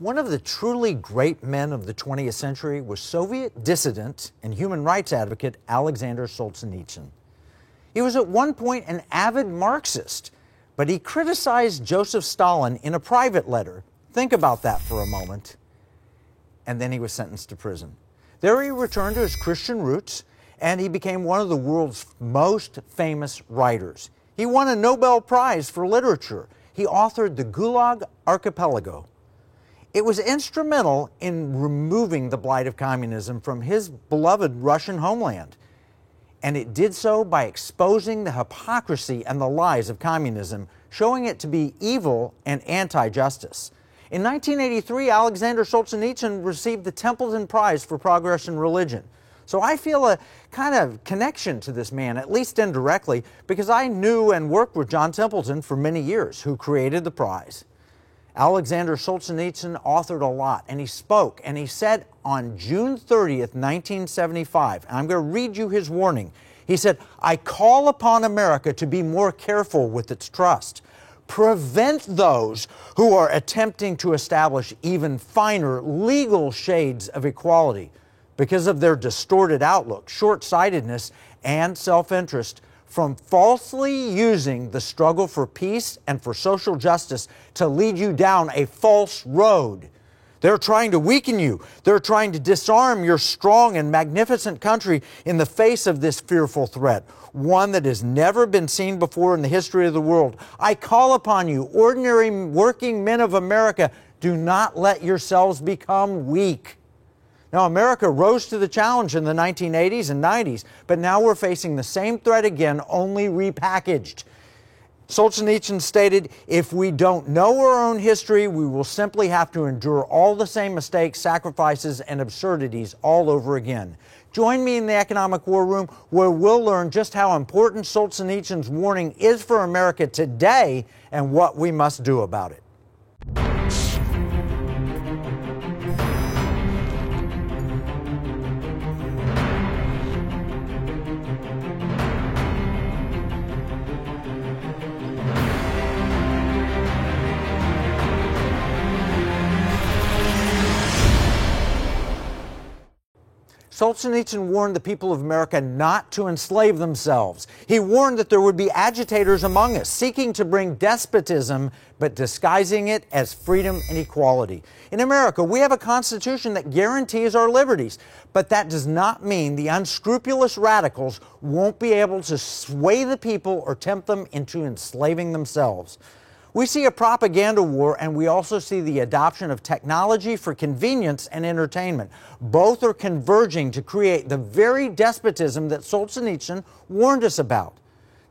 One of the truly great men of the 20th century was Soviet dissident and human rights advocate Alexander Solzhenitsyn. He was at one point an avid Marxist, but he criticized Joseph Stalin in a private letter. Think about that for a moment. And then he was sentenced to prison. There he returned to his Christian roots, and he became one of the world's most famous writers. He won a Nobel Prize for literature. He authored the Gulag Archipelago. It was instrumental in removing the blight of communism from his beloved Russian homeland. And it did so by exposing the hypocrisy and the lies of communism, showing it to be evil and anti-justice. In 1983, Alexander Solzhenitsyn received the Templeton Prize for Progress in Religion. So I feel a kind of connection to this man, at least indirectly, because I knew and worked with John Templeton for many years, who created the prize. Alexander Solzhenitsyn authored a lot, and he spoke, and he said on June 30th, 1975, and I'm going to read you his warning. He said, "I call upon America to be more careful with its trust. Prevent those who are attempting to establish even finer legal shades of equality because of their distorted outlook, short-sightedness, and self-interest, from falsely using the struggle for peace and for social justice to lead you down a false road. They're trying to weaken you. They're trying to disarm your strong and magnificent country in the face of this fearful threat, one that has never been seen before in the history of the world. I call upon you, ordinary working men of America, do not let yourselves become weak." Now, America rose to the challenge in the 1980s and 90s, but now we're facing the same threat again, only repackaged. Solzhenitsyn stated, "If we don't know our own history, we will simply have to endure all the same mistakes, sacrifices, and absurdities all over again." Join me in the Economic War Room, where we'll learn just how important Solzhenitsyn's warning is for America today and what we must do about it. Solzhenitsyn warned the people of America not to enslave themselves. He warned that there would be agitators among us seeking to bring despotism, but disguising it as freedom and equality. In America, we have a constitution that guarantees our liberties, but that does not mean the unscrupulous radicals won't be able to sway the people or tempt them into enslaving themselves. We see a propaganda war, and we also see the adoption of technology for convenience and entertainment. Both are converging to create the very despotism that Solzhenitsyn warned us about.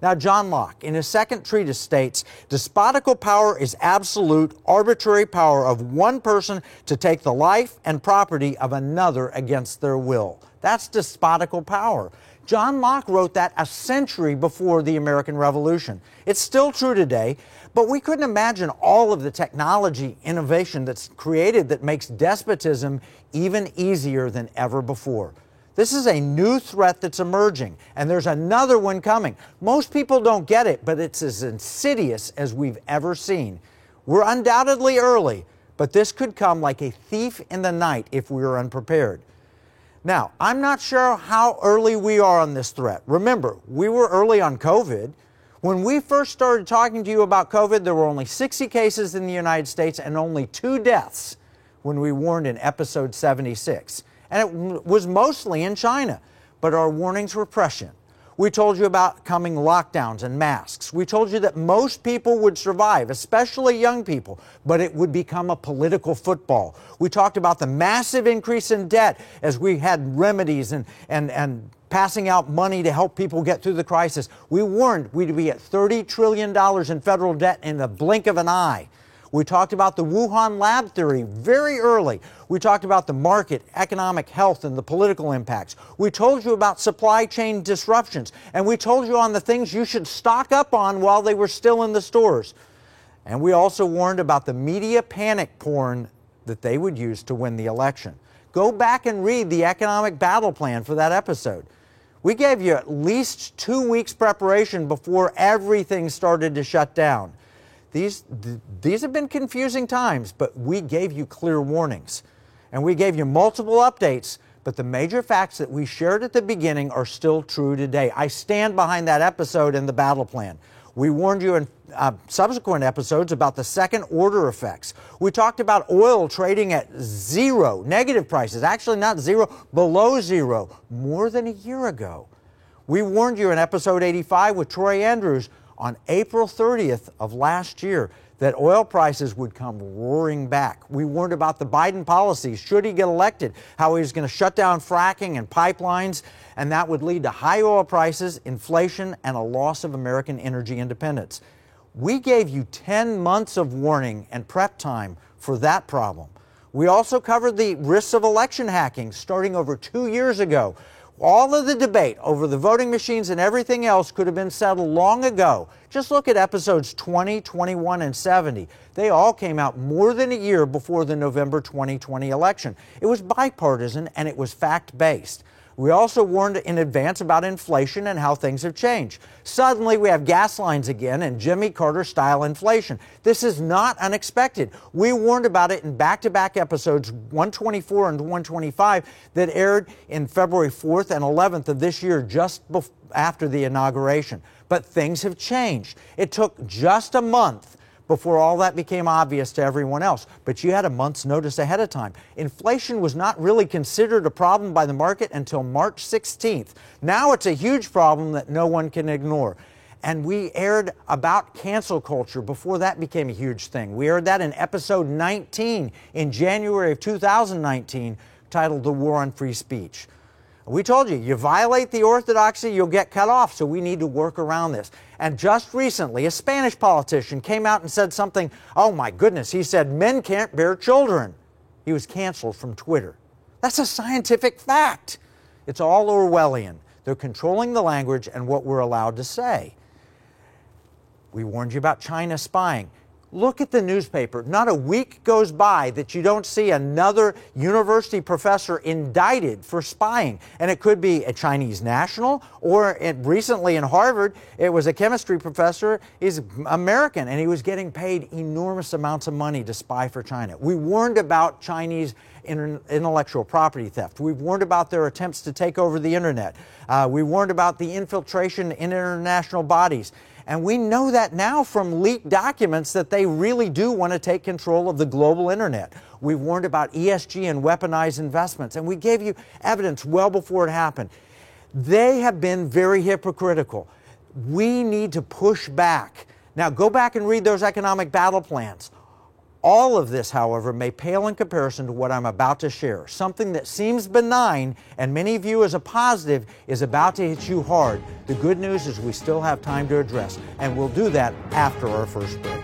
Now, John Locke, in his second treatise, states, "Despotical power is absolute, arbitrary power of one person to take the life and property of another against their will." That's despotical power. John Locke wrote that a century before the American Revolution. It's still true today, but we couldn't imagine all of the technology innovation that's created that makes despotism even easier than ever before. This is a new threat that's emerging, and there's another one coming. Most people don't get it, but it's as insidious as we've ever seen. We're undoubtedly early, but this could come like a thief in the night if we are unprepared. Now, I'm not sure how early we are on this threat. Remember, we were early on COVID. When we first started talking to you about COVID, there were only 60 cases in the United States and only 2 deaths when we warned in episode 76. And it was mostly in China, but our warnings were prescient. We told you about coming lockdowns and masks. We told you that most people would survive, especially young people, but it would become a political football. We talked about the massive increase in debt as we had remedies and passing out money to help people get through the crisis. We warned we'd be at $30 trillion in federal debt in the blink of an eye. We talked about the Wuhan lab theory very early. We talked about the market, economic health, and the political impacts. We told you about supply chain disruptions, and we told you on the things you should stock up on while they were still in the stores. And we also warned about the media panic porn that they would use to win the election. Go back and read the economic battle plan for that episode. We gave you at least 2 weeks preparation before everything started to shut down. These have been confusing times, but we gave you clear warnings. And we gave you multiple updates, but the major facts that we shared at the beginning are still true today. I stand behind that episode in the battle plan. We warned you in subsequent episodes about the second order effects. We talked about oil trading at zero, negative prices, actually not zero, below zero, more than a year ago. We warned you in episode 85 with Troy Andrews on April 30th of last year that oil prices would come roaring back. We warned about the Biden policies, should he get elected, how he was going to shut down fracking and pipelines, and that would lead to high oil prices, inflation, and a loss of American energy independence. We gave you 10 months of warning and prep time for that problem. We also covered the risks of election hacking starting over 2 years ago. All of the debate over the voting machines and everything else could have been settled long ago. Just look at episodes 20, 21, and 70. They all came out more than a year before the November 2020 election. It was bipartisan and it was fact-based. We also warned in advance about inflation and how things have changed. Suddenly, we have gas lines again and Jimmy Carter-style inflation. This is not unexpected. We warned about it in back-to-back episodes 124 and 125 that aired in February 4th and 11th of this year, just after the inauguration. But things have changed. It took just a month before all that became obvious to everyone else. But you had a month's notice ahead of time. Inflation was not really considered a problem by the market until March 16th. Now it's a huge problem that no one can ignore. And we aired about cancel culture before that became a huge thing. We aired that in episode 19 in January of 2019, titled The War on Free Speech. We told you, you violate the orthodoxy, you'll get cut off, so we need to work around this. And just recently, a Spanish politician came out and said something, oh my goodness, he said, men can't bear children. He was canceled from Twitter. That's a scientific fact. It's all Orwellian. They're controlling the language and what we're allowed to say. We warned you about China spying. Look at the newspaper. Not a week goes by that you don't see another university professor indicted for spying. And it could be a Chinese national, or recently in Harvard, it was a chemistry professor. He's American, and he was getting paid enormous amounts of money to spy for China. We warned about Chinese intellectual property theft. We've warned about their attempts to take over the internet. We warned about the infiltration in international bodies. And we know that now from leaked documents that they really do want to take control of the global internet. We warned about ESG and weaponized investments, and we gave you evidence well before it happened. They have been very hypocritical. We need to push back. Now, go back and read those economic battle plans. All of this, however, may pale in comparison to what I'm about to share. Something that seems benign and many view as a positive is about to hit you hard. The good news is we still have time to address, and we'll do that after our first break.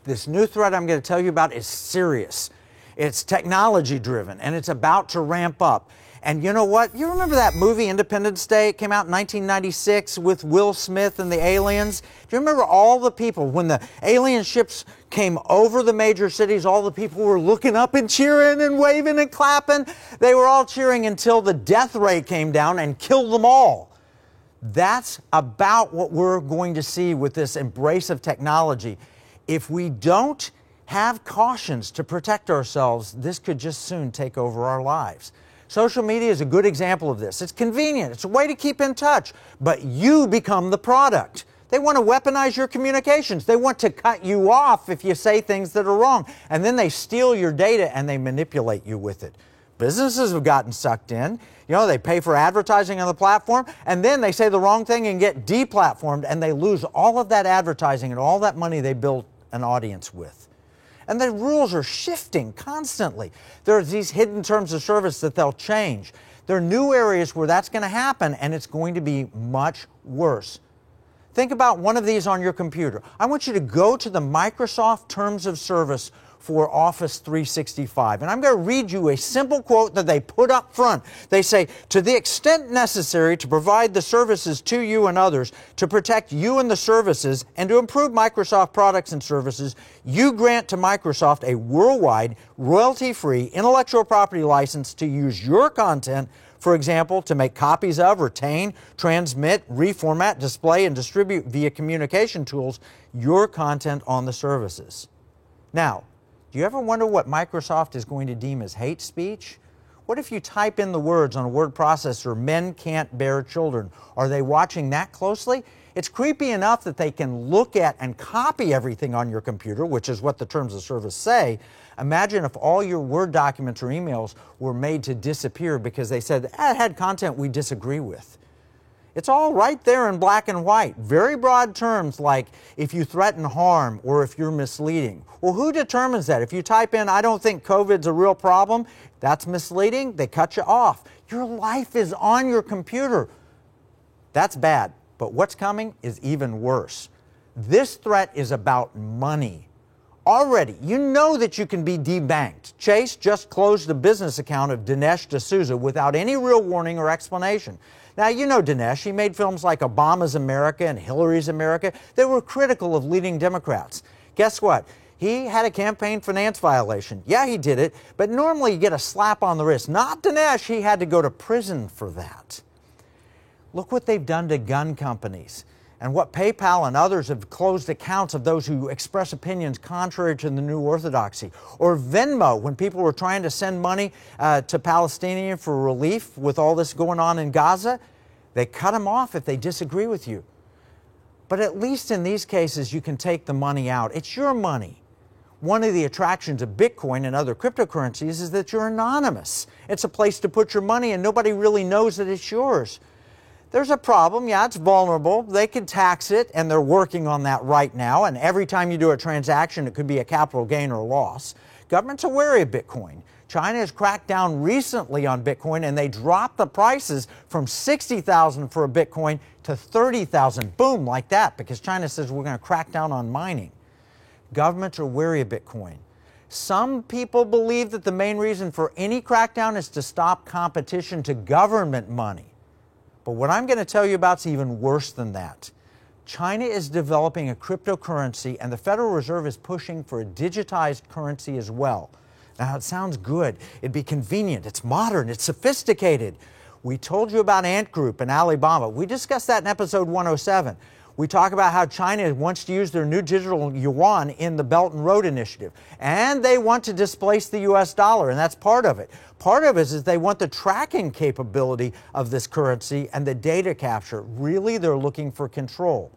This new threat I'm going to tell you about is serious. It's technology driven and it's about to ramp up. And you know what? You remember that movie Independence Day? It came out in 1996 with Will Smith and the aliens. Do you remember all the people, when the alien ships came over the major cities, all the people were looking up and cheering and waving and clapping? They were all cheering until the death ray came down and killed them all. That's about what we're going to see with this embrace of technology. If we don't have cautions to protect ourselves, this could just soon take over our lives. Social media is a good example of this. It's convenient. It's a way to keep in touch, but you become the product. They want to weaponize your communications. They want to cut you off if you say things that are wrong. And then they steal your data and they manipulate you with it. Businesses have gotten sucked in. You know, they pay for advertising on the platform, and then they say the wrong thing and get deplatformed, and they lose all of that advertising and all that money they built an audience with. And the rules are shifting constantly. There's these hidden terms of service that they'll change. There are new areas where that's going to happen, and it's going to be much worse. Think about one of these on your computer. I want you to go to the Microsoft Terms of Service for Office 365. And I'm going to read you a simple quote that they put up front. They say, to the extent necessary to provide the services to you and others, to protect you and the services, and to improve Microsoft products and services, you grant to Microsoft a worldwide, royalty-free intellectual property license to use your content, for example, to make copies of, retain, transmit, reformat, display, and distribute via communication tools your content on the services. Now, do you ever wonder what Microsoft is going to deem as hate speech? What if you type in the words on a word processor, men can't bear children? Are they watching that closely? It's creepy enough that they can look at and copy everything on your computer, which is what the terms of service say. Imagine if all your Word documents or emails were made to disappear because they said, it had content we disagree with. It's all right there in black and white. Very broad terms like if you threaten harm or if you're misleading. Well, who determines that? If you type in, I don't think COVID's a real problem, that's misleading, they cut you off. Your life is on your computer. That's bad. But what's coming is even worse. This threat is about money. Already, you know that you can be debanked. Chase just closed the business account of Dinesh D'Souza without any real warning or explanation. Now, you know Dinesh. He made films like Obama's America and Hillary's America. They were critical of leading Democrats. Guess what? He had a campaign finance violation. Yeah, he did it, but normally you get a slap on the wrist. Not Dinesh. He had to go to prison for that. Look what they've done to gun companies and what PayPal and others have closed accounts of those who express opinions contrary to the new orthodoxy. Or Venmo, when people were trying to send money to Palestinians for relief with all this going on in Gaza, they cut them off if they disagree with you. But at least in these cases, you can take the money out. It's your money. One of the attractions of Bitcoin and other cryptocurrencies is that you're anonymous. It's a place to put your money and nobody really knows that it's yours. There's a problem. Yeah, it's vulnerable. They can tax it, and they're working on that right now. And every time you do a transaction, it could be a capital gain or loss. Governments are wary of Bitcoin. China has cracked down recently on Bitcoin, and they dropped the prices from $60,000 for a Bitcoin to $30,000. Boom, like that, because China says we're going to crack down on mining. Governments are wary of Bitcoin. Some people believe that the main reason for any crackdown is to stop competition to government money. But what I'm going to tell you about is even worse than that. China is developing a cryptocurrency, and the Federal Reserve is pushing for a digitized currency as well. Now, it sounds good. It'd be convenient. It's modern. It's sophisticated. We told you about Ant Group and Alibaba. We discussed that in episode 107. We talk about how China wants to use their new digital yuan in the Belt and Road Initiative. And they want to displace the U.S. dollar, and that's part of it. Part of it is they want the tracking capability of this currency and the data capture. Really, they're looking for control.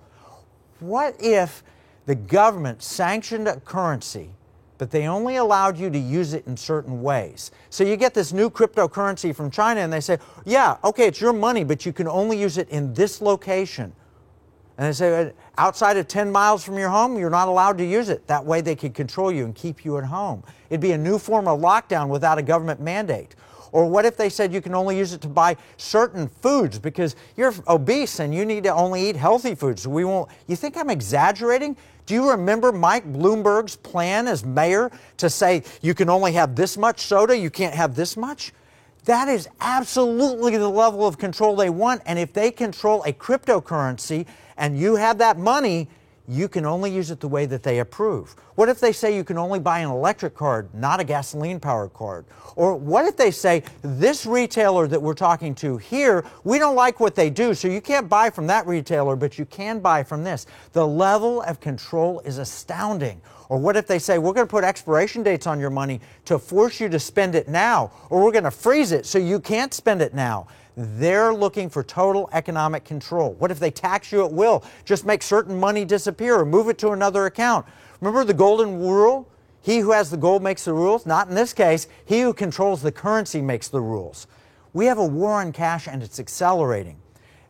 What if the government sanctioned a currency, but they only allowed you to use it in certain ways? So you get this new cryptocurrency from China, and they say, yeah, okay, it's your money, but you can only use it in this location. And they say, outside of 10 miles from your home, you're not allowed to use it. That way they could control you and keep you at home. It'd be a new form of lockdown without a government mandate. Or what if they said you can only use it to buy certain foods because you're obese and you need to only eat healthy foods? So we won't. You think I'm exaggerating? Do you remember Mike Bloomberg's plan as mayor to say you can only have this much soda, you can't have this much? That is absolutely the level of control they want. And if they control a cryptocurrency and you have that money, you can only use it the way that they approve. What if they say you can only buy an electric card, not a gasoline-powered card? Or what if they say, this retailer that we're talking to here, we don't like what they do, so you can't buy from that retailer, but you can buy from this. The level of control is astounding. Or what if they say, we're going to put expiration dates on your money to force you to spend it now, or we're going to freeze it so you can't spend it now? They're looking for total economic control. What if they tax you at will? Just make certain money disappear or move it to another account. Remember the golden rule? He who has the gold makes the rules. Not in this case. He who controls the currency makes the rules. We have a war on cash, and it's accelerating.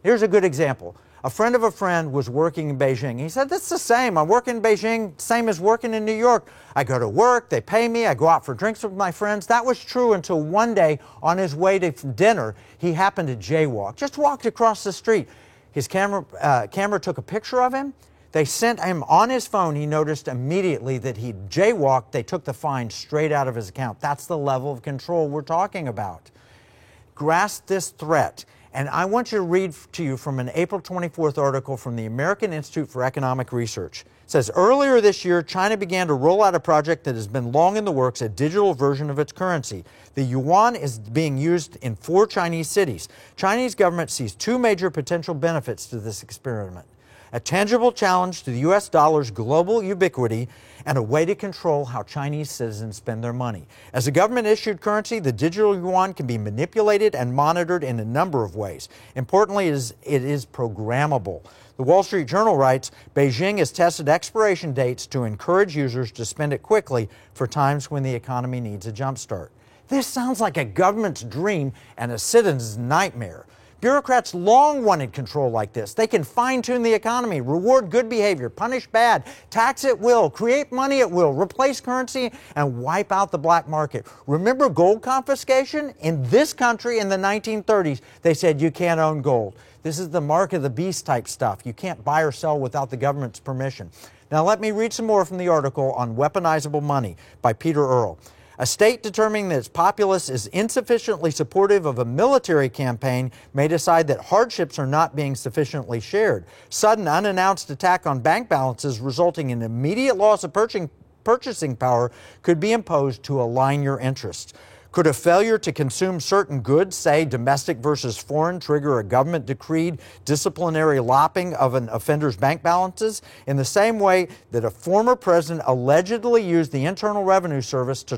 Here's a good example. A friend of a friend was working in Beijing. He said, "That's the same. I'm working in Beijing, same as working in New York. I go to work, they pay me, I go out for drinks with my friends." That was true until one day on his way to dinner, he happened to jaywalk. Just walked across the street. His camera took a picture of him. They sent him on his phone. He noticed immediately that he jaywalked. They took the fine straight out of his account. That's the level of control we're talking about. Grasp this threat. And I want you to read to you from an April 24th article from the American Institute for Economic Research. It says, earlier this year, China began to roll out a project that has been long in the works, a digital version of its currency. The yuan is being used in 4 Chinese cities. Chinese government sees 2 major potential benefits to this experiment: a tangible challenge to the U.S. dollar's global ubiquity, and a way to control how Chinese citizens spend their money. As a government-issued currency, the digital yuan can be manipulated and monitored in a number of ways. Importantly, it is programmable. The Wall Street Journal writes, Beijing has tested expiration dates to encourage users to spend it quickly for times when the economy needs a jumpstart. This sounds like a government's dream and a citizen's nightmare. Bureaucrats long wanted control like this. They can fine-tune the economy, reward good behavior, punish bad, tax at will, create money at will, replace currency, and wipe out the black market. Remember gold confiscation? In this country in the 1930s, they said you can't own gold. This is the mark of the beast type stuff. You can't buy or sell without the government's permission. Now let me read some more from the article on weaponizable money by Peter Earle. A state determining that its populace is insufficiently supportive of a military campaign may decide that hardships are not being sufficiently shared. Sudden, unannounced attack on bank balances resulting in immediate loss of purchasing power could be imposed to align your interests. Could a failure to consume certain goods, say domestic versus foreign, trigger a government-decreed disciplinary lopping of an offender's bank balances? In the same way that a former president allegedly used the Internal Revenue Service to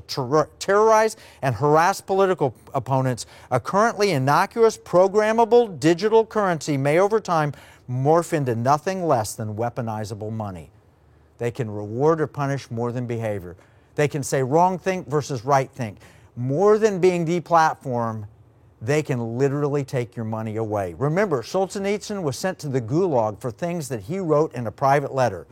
terrorize and harass political opponents, a currently innocuous, programmable digital currency may over time morph into nothing less than weaponizable money. They can reward or punish more than behavior. They can say wrong think versus right think. More than being deplatformed, they can literally take your money away. Remember, Solzhenitsyn was sent to the Gulag for things that he wrote in a private letter.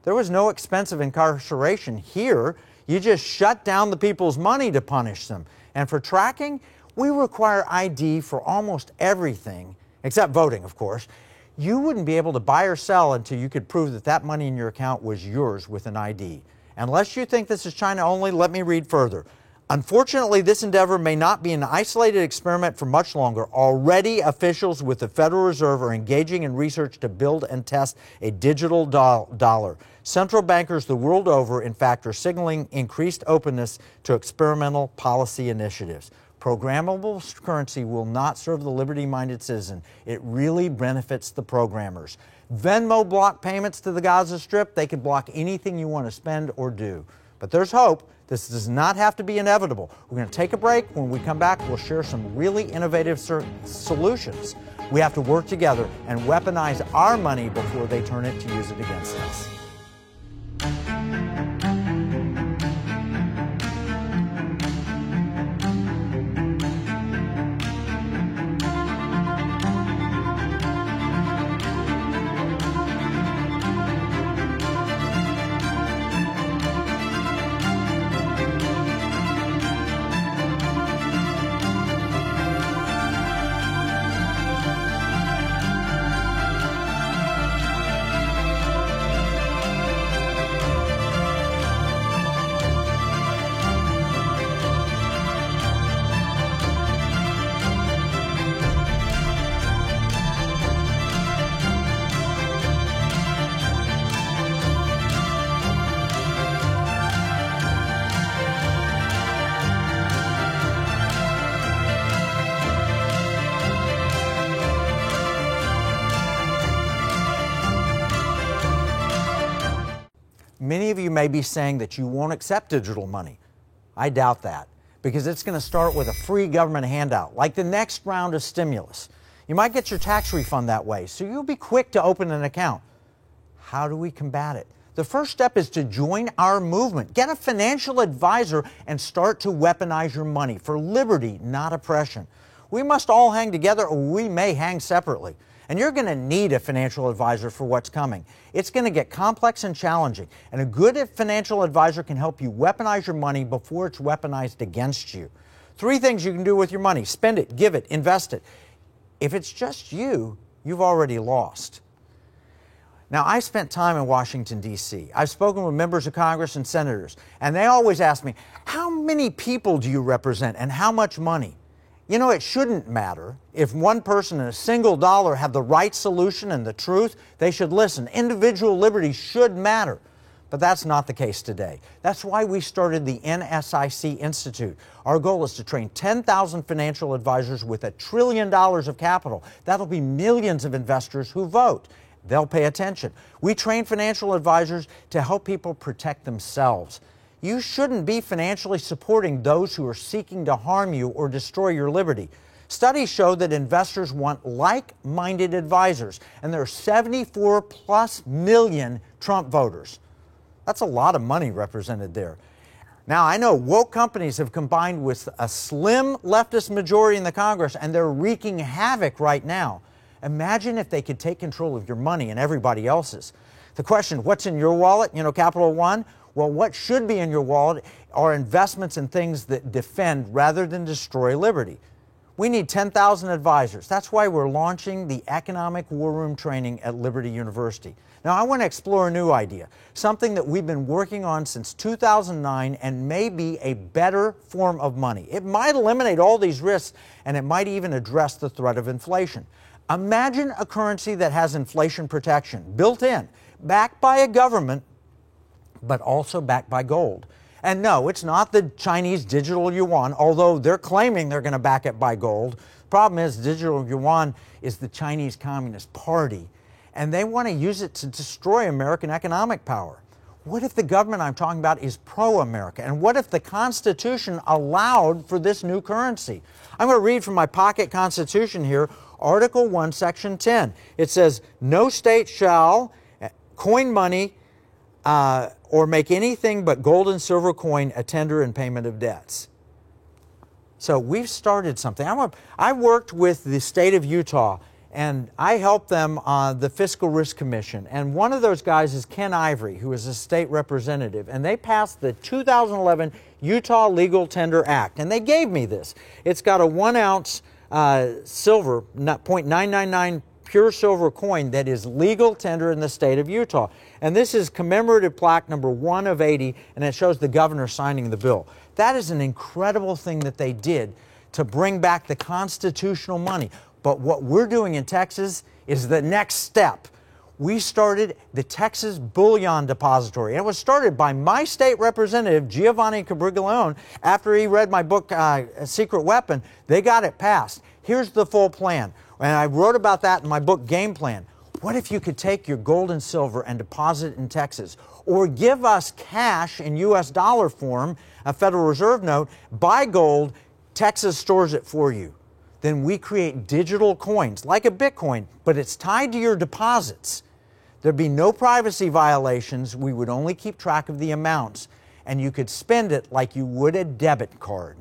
There was no expensive incarceration here. You just shut down the people's money to punish them. And for tracking, we require ID for almost everything, except voting, of course. You wouldn't be able to buy or sell until you could prove that that money in your account was yours with an ID. Unless you think this is China only, let me read further. Unfortunately, this endeavor may not be an isolated experiment for much longer. Already, officials with the Federal Reserve are engaging in research to build and test a digital dollar. Central bankers the world over, in fact, are signaling increased openness to experimental policy initiatives. Programmable currency will not serve the liberty-minded citizen. It really benefits the programmers. Venmo block payments to the Gaza Strip. They can block anything you want to spend or do. But there's hope. This does not have to be inevitable. We're going to take a break. When we come back, we'll share some really innovative solutions. We have to work together and weaponize our money before they turn it to use it against us. Many of you may be saying that you won't accept digital money. I doubt that. because it's going to start with a free government handout, like the next round of stimulus. You might get your tax refund that way, so you'll be quick to open an account. How do we combat it? The first step is to join our movement. Get a financial advisor and start to weaponize your money for liberty, not oppression. We must all hang together, or we may hang separately. And you're going to need a financial advisor for what's coming. It's going to get complex and challenging. And a good financial advisor can help you weaponize your money before it's weaponized against you. 3 things you can do with your money: spend it, give it, invest it. If it's just you, you've already lost. Now, I spent time in Washington, D.C. I've spoken with members of Congress and senators, and they always ask me, how many people do you represent and how much money? You know, it shouldn't matter. If one person and a single dollar have the right solution and the truth, they should listen. Individual liberty should matter. But that's not the case today. That's why we started the NSIC Institute. Our goal is to train 10,000 financial advisors with $1 trillion of capital. That'll be millions of investors who vote. They'll pay attention. We train financial advisors to help people protect themselves. You shouldn't be financially supporting those who are seeking to harm you or destroy your liberty. Studies show that investors want like-minded advisors, and there are 74+ million Trump voters. That's a lot of money represented there. Now, I know woke companies have combined with a slim leftist majority in the Congress, and they're wreaking havoc right now. Imagine if they could take control of your money and everybody else's. The question, what's in your wallet? You know, Capital One? Well, what should be in your wallet are investments in things that defend rather than destroy liberty. We need 10,000 advisors. That's why we're launching the Economic War Room training at Liberty University. Now, I want to explore a new idea, something that we've been working on since 2009 and may be a better form of money. It might eliminate all these risks, and it might even address the threat of inflation. Imagine a currency that has inflation protection built in, backed by a government, but also backed by gold. And no, it's not the Chinese digital yuan, although they're claiming they're going to back it by gold. The problem is digital yuan is the Chinese Communist Party, and they want to use it to destroy American economic power. What if the government I'm talking about is pro-America? And what if the Constitution allowed for this new currency? I'm going to read from my pocket Constitution here, Article 1, Section 10. It says, no state shall coin money or make anything but gold and silver coin a tender in payment of debts. So we've started something. I worked with the state of Utah, and I helped them on the Fiscal Risk Commission. And one of those guys is Ken Ivory, who is a state representative. And they passed the 2011 Utah Legal Tender Act. And they gave me this. It's got a 1 ounce silver, .999 pure silver coin that is legal tender in the state of Utah. And this is commemorative plaque number 1 of 80, and it shows the governor signing the bill. That is an incredible thing that they did to bring back the constitutional money. But what we're doing in Texas is the next step. We started the Texas Bullion Depository. And it was started by my state representative, Giovanni Cabriglione. After he read my book, Secret Weapon, they got it passed. Here's the full plan. And I wrote about that in my book, Game Plan. What if you could take your gold and silver and deposit it in Texas? Or give us cash in U.S. dollar form, a Federal Reserve note, buy gold, Texas stores it for you. Then we create digital coins, like a Bitcoin, but it's tied to your deposits. There'd be no privacy violations. We would only keep track of the amounts, and you could spend it like you would a debit card.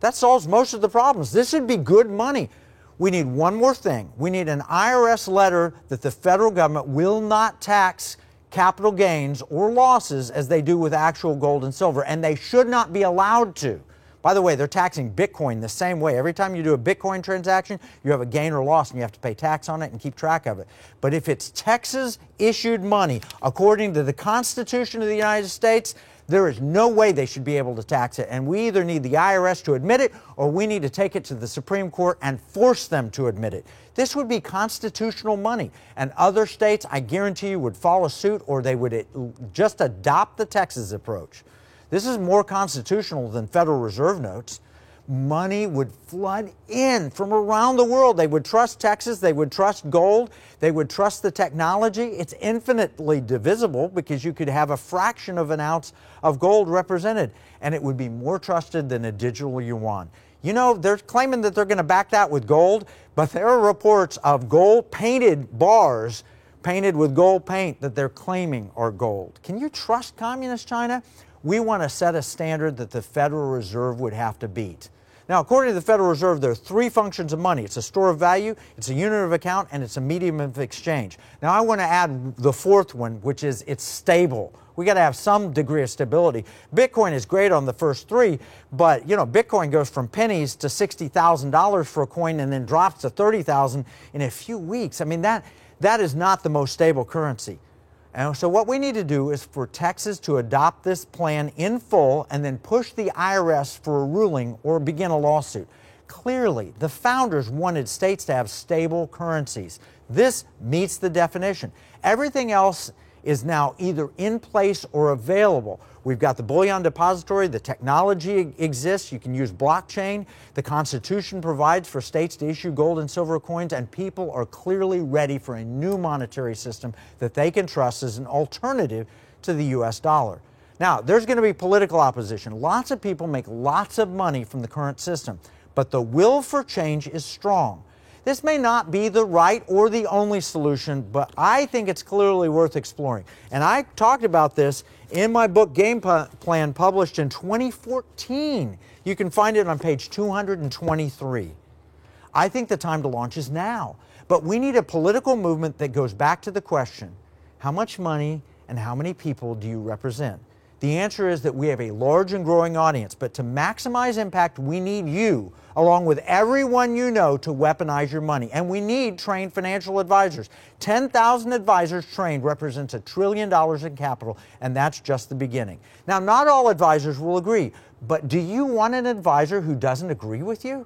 That solves most of the problems. This would be good money. We need one more thing. We need an IRS letter that the federal government will not tax capital gains or losses as they do with actual gold and silver, and they should not be allowed to. By the way, they're taxing Bitcoin the same way. Every time you do a Bitcoin transaction, you have a gain or loss, and you have to pay tax on it and keep track of it. But if it's Texas-issued money, according to the Constitution of the United States, there is no way they should be able to tax it. And we either need the IRS to admit it, or we need to take it to the Supreme Court and force them to admit it. This would be constitutional money. And other states, I guarantee you, would follow suit, or they would just adopt the Texas approach. This is more constitutional than Federal Reserve notes. money would flood in from around the world. They would trust Texas. They would trust gold. They would trust the technology. It's infinitely divisible because you could have a fraction of an ounce of gold represented, and it would be more trusted than a digital yuan. You know, they're claiming that they're going to back that with gold, but there are reports of gold-painted bars painted with gold paint that they're claiming are gold. Can you trust Communist China? We want to set a standard that the Federal Reserve would have to beat. Now, according to the Federal Reserve, there are three functions of money. It's a store of value, it's a unit of account, and it's a medium of exchange. Now, I want to add the fourth one, which is it's stable. We got to have some degree of stability. Bitcoin is great on the first three, but you know, Bitcoin goes from pennies to $60,000 for a coin and then drops to $30,000 in a few weeks. I mean, that is not the most stable currency. And so what we need to do is for Texas to adopt this plan in full and then push the IRS for a ruling or begin a lawsuit. Clearly, the founders wanted states to have stable currencies. This meets the definition. Everything else is now either in place or available. We've got the bullion depository, the technology exists, you can use blockchain, the Constitution provides for states to issue gold and silver coins, and people are clearly ready for a new monetary system that they can trust as an alternative to the US dollar. Now, there's going to be political opposition. Lots of people make lots of money from the current system, but the will for change is strong. This may not be the right or the only solution, but I think it's clearly worth exploring. And I talked about this in my book, Game Plan, published in 2014. You can find it on page 223. I think the time to launch is now. But we need a political movement that goes back to the question, how much money and how many people do you represent? The answer is that we have a large and growing audience, but to maximize impact, we need you, along with everyone you know, to weaponize your money. And we need trained financial advisors. 10,000 advisors trained represents $1 trillion in capital, and that's just the beginning. Now, not all advisors will agree, but do you want an advisor who doesn't agree with you?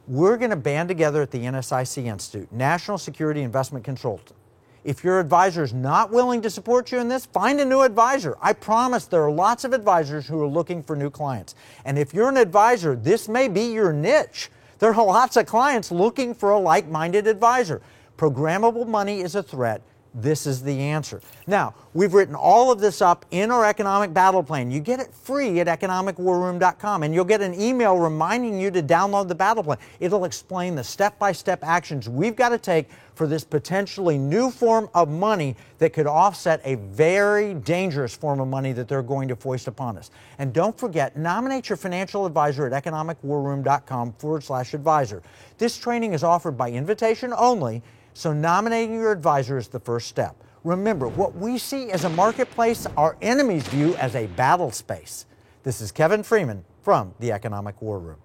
We're going to band together at the NSIC Institute, National Security Investment Consultant. If your advisor is not willing to support you in this, find a new advisor. I promise there are lots of advisors who are looking for new clients. And if you're an advisor, this may be your niche. There are lots of clients looking for a like-minded advisor. Programmable money is a threat. This is the answer. Now, we've written all of this up in our economic battle plan. You get it free at economicwarroom.com, and you'll get an email reminding you to download the battle plan. It'll explain the step-by-step actions we've got to take for this potentially new form of money that could offset a very dangerous form of money that they're going to foist upon us. And don't forget, nominate your financial advisor at economicwarroom.com/advisor. This training is offered by invitation only, so nominating your advisor is the first step. Remember, what we see as a marketplace, our enemies view as a battle space. This is Kevin Freeman from the Economic War Room.